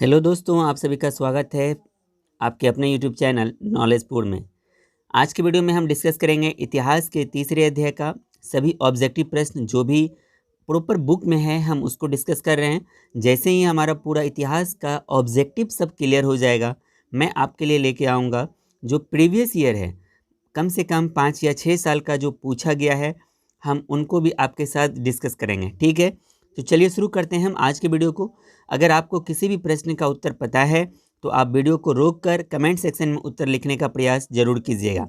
Hello दोस्तों, आप सभी का स्वागत है आपके अपने यूट्यूब चैनल नॉलेजपुर में। आज के वीडियो में हम डिस्कस करेंगे इतिहास के तीसरे अध्याय का सभी ऑब्जेक्टिव प्रश्न जो भी प्रॉपर बुक में है, हम उसको डिस्कस कर रहे हैं। जैसे ही हमारा पूरा इतिहास का ऑब्जेक्टिव सब क्लियर हो जाएगा, मैं आपके लिए लेके आऊँगा जो प्रीवियस ईयर है, कम से कम 5 या 6 साल का जो पूछा गया है, हम उनको भी आपके साथ डिस्कस करेंगे। ठीक है, तो चलिए शुरू करते हैं हम आज के वीडियो को। अगर आपको किसी भी प्रश्न का उत्तर पता है तो आप वीडियो को रोककर कमेंट सेक्शन में उत्तर लिखने का प्रयास जरूर कीजिएगा।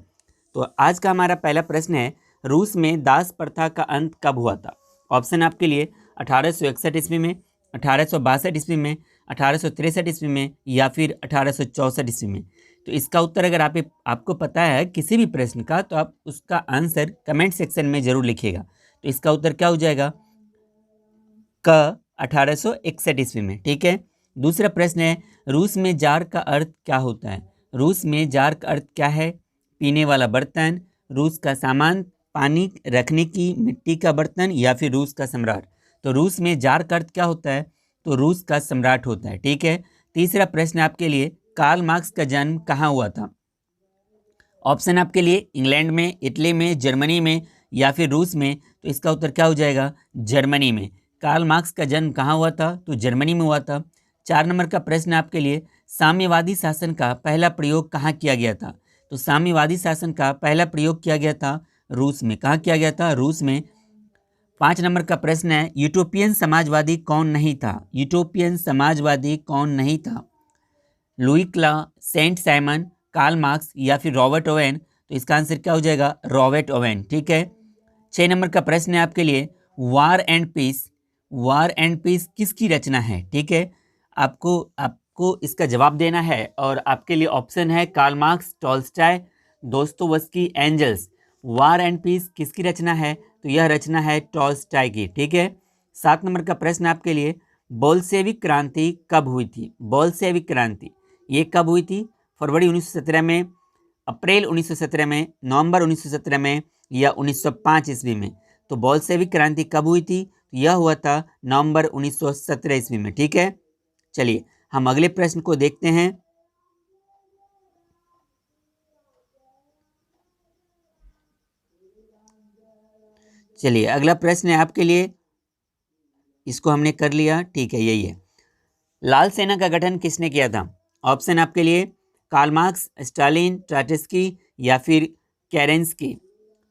तो आज का हमारा पहला प्रश्न है, रूस में दास प्रथा का अंत कब हुआ था? ऑप्शन आपके लिए 1861 ईस्वी में, 1862 ईस्वी में, 1863 ईस्वी में या फिर 1864 ईस्वी में। तो इसका उत्तर अगर आपको पता है किसी भी प्रश्न का, तो आप उसका आंसर कमेंट सेक्शन में जरूर लिखिएगा। तो इसका उत्तर क्या हो जाएगा? क 1861 ईस्वी में। ठीक है। दूसरा प्रश्न है, रूस में जार का अर्थ क्या होता है? रूस में जार का अर्थ क्या है? पीने वाला बर्तन, रूस का सामान, पानी रखने की मिट्टी का बर्तन या फिर रूस का सम्राट। तो रूस में जार का अर्थ क्या होता है? तो रूस का सम्राट होता है। ठीक है। तीसरा प्रश्न आपके लिए, कार्ल मार्क्स का जन्म कहाँ हुआ था? ऑप्शन आपके लिए इंग्लैंड में, इटली में, जर्मनी में या फिर रूस में। तो इसका उत्तर क्या हो जाएगा? जर्मनी में। कार्ल मार्क्स का जन्म कहाँ हुआ था? तो जर्मनी में हुआ था। 4 नंबर का प्रश्न आपके लिए, साम्यवादी शासन का पहला प्रयोग कहाँ किया गया था? तो साम्यवादी शासन का पहला प्रयोग किया गया था रूस में। कहाँ किया गया था? रूस में। 5 नंबर का प्रश्न है, यूटोपियन समाजवादी कौन नहीं था? यूटोपियन समाजवादी कौन नहीं था? लुई क्ला, सेंट साइमन, कार्ल मार्क्स या फिर रॉबर्ट ओवेन। तो इसका आंसर क्या हो जाएगा? Robert Owen. ठीक है। 6 नंबर का प्रश्न है आपके लिए, war and peace, war and piece किसकी रचना है? ठीक है। आपको इसका जवाब देना है और आपके लिए ऑप्शन है Karl Marx, Tolstoy, Dostoevsky, Engels. War and piece किसकी रचना है? तो यह रचना है टॉल्स्टॉय की। ठीक है। 7 नंबर का प्रश्न आपके लिए, बोल्शेविक क्रांति कब हुई थी? बोल्शेविक क्रांति ये कब हुई थी? फरवरी 1917 में, अप्रैल 1917 में, नवंबर 1917 में या 1905 ईस्वी में। तो बोल्शेविक क्रांति कब हुई थी? यह हुआ था नवंबर 1917 ईस्वी में। ठीक है। चलिए हम अगले प्रश्न को देखते हैं। चलिए अगला प्रश्न है आपके लिए, इसको हमने कर लिया। ठीक है, यही है। लाल सेना का गठन किसने किया था? ऑप्शन आपके लिए कार्ल मार्क्स, स्टालिन, ट्राटस्की या फिर केरेंस्की।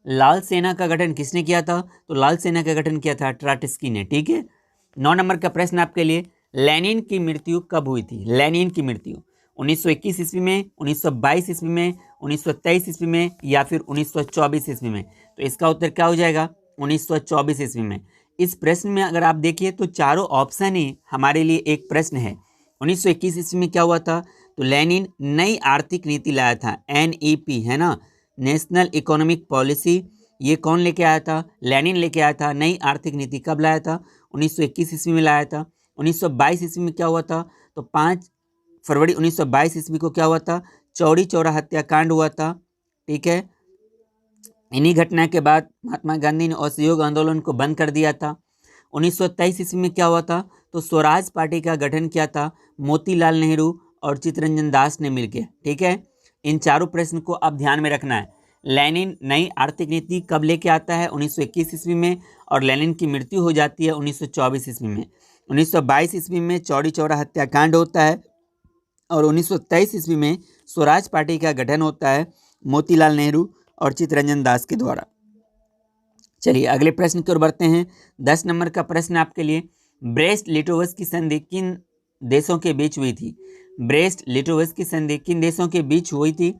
लाल सेना का गठन किसने किया था? तो लाल सेना का गठन किया था ट्राटस्की ने। ठीक है। 9 नंबर का प्रश्न आपके लिए, लेनिन की मृत्यु कब हुई थी? लेनिन की मृत्यु 1921 ईस्वी में, 1922 ईस्वी में, 1923 ईस्वी में या फिर 1924 ईस्वी में। तो इसका उत्तर क्या हो जाएगा? 1924 ईस्वी में। इस प्रश्न में अगर आप देखिए तो चारों ऑप्शन ही हमारे लिए एक प्रश्न है। 1921 ईस्वी में क्या हुआ था? तो लेनिन नई आर्थिक नीति लाया था, NEP है ना, नेशनल इकोनॉमिक पॉलिसी। ये कौन लेके आया था? लेनिन लेके आया था। नई आर्थिक नीति कब लाया था? 1921 ईस्वी में लाया था। 1922 ईस्वी में क्या हुआ था? तो 5 फरवरी 1922 ईस्वी को क्या हुआ था? चौरी चौरा हत्याकांड हुआ था। ठीक है। इन्हीं घटना के बाद महात्मा गांधी ने असहयोग आंदोलन को बंद कर दिया था। 1923 ईस्वी में क्या हुआ था? तो स्वराज पार्टी का गठन किया था मोतीलाल नेहरू और चित्तरंजन दास ने मिलकर। ठीक है। इन चारों प्रश्न को आप ध्यान में रखना है। लेनिन नई आर्थिक नीति कब लेके आता है? 1921 ईस्वी में, और लेनिन की मृत्यु हो जाती है 1924 ईस्वी में। 1922 ईस्वी में चौरी चौरा हत्याकांड होता है और 1923 ईस्वी में स्वराज पार्टी का गठन होता है मोतीलाल नेहरू और चित्तरंजन दास के द्वारा। चलिए अगले प्रश्न की ओर बढ़ते हैं। 10 नंबर का प्रश्न आपके लिए, ब्रेस्ट लिटोवस की संधि किन देशों के बीच हुई थी? ब्रेस्ट लिटोवस की संधि किन देशों के बीच हुई थी?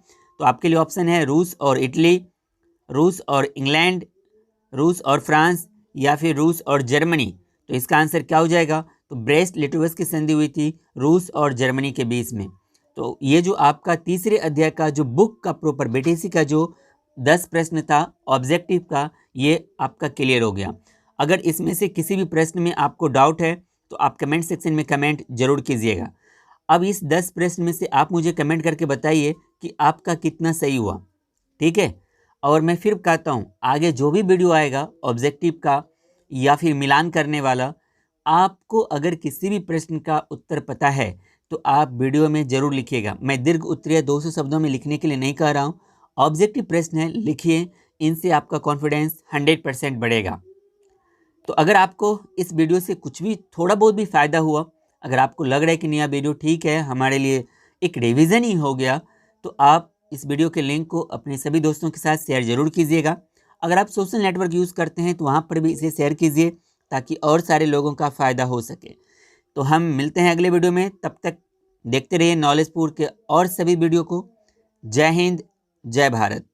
तो आपके लिए ऑप्शन है रूस और इटली, रूस और इंग्लैंड, रूस और फ्रांस या फिर रूस और जर्मनी। तो इसका आंसर क्या हो जाएगा? तो ब्रेस्ट लिटोवस की संधि हुई थी रूस और जर्मनी के बीच में। तो ये जो आपका तीसरे अध्याय का जो बुक का प्रॉपर BTC का जो 10 प्रश्न था ऑब्जेक्टिव का, ये आपका क्लियर हो गया। अगर इसमें से किसी भी प्रश्न में आपको डाउट है तो आप कमेंट सेक्शन में कमेंट जरूर कीजिएगा। अब इस 10 प्रश्न में से आप मुझे कमेंट करके बताइए कि आपका कितना सही हुआ। ठीक है। और मैं फिर कहता हूँ, आगे जो भी वीडियो आएगा ऑब्जेक्टिव का या फिर मिलान करने वाला, आपको अगर किसी भी प्रश्न का उत्तर पता है तो आप वीडियो में ज़रूर लिखिएगा। मैं दीर्घ उत्तरीय 200 शब्दों में लिखने के लिए नहीं कह रहा हूँ। ऑब्जेक्टिव प्रश्न है, लिखिए, इनसे आपका कॉन्फिडेंस 100% बढ़ेगा। तो अगर आपको इस वीडियो से कुछ भी थोड़ा बहुत भी फ़ायदा हुआ, अगर आपको लग रहा है कि नहीं, यह वीडियो ठीक है, हमारे लिए एक रिवीजन ही हो गया, तो आप इस वीडियो के लिंक को अपने सभी दोस्तों के साथ शेयर ज़रूर कीजिएगा। अगर आप सोशल नेटवर्क यूज़ करते हैं तो वहाँ पर भी इसे शेयर कीजिए, ताकि और सारे लोगों का फ़ायदा हो सके। तो हम मिलते हैं अगले वीडियो में, तब तक देखते रहिए नॉलेजपुर के और सभी वीडियो को। जय हिंद, जय भारत।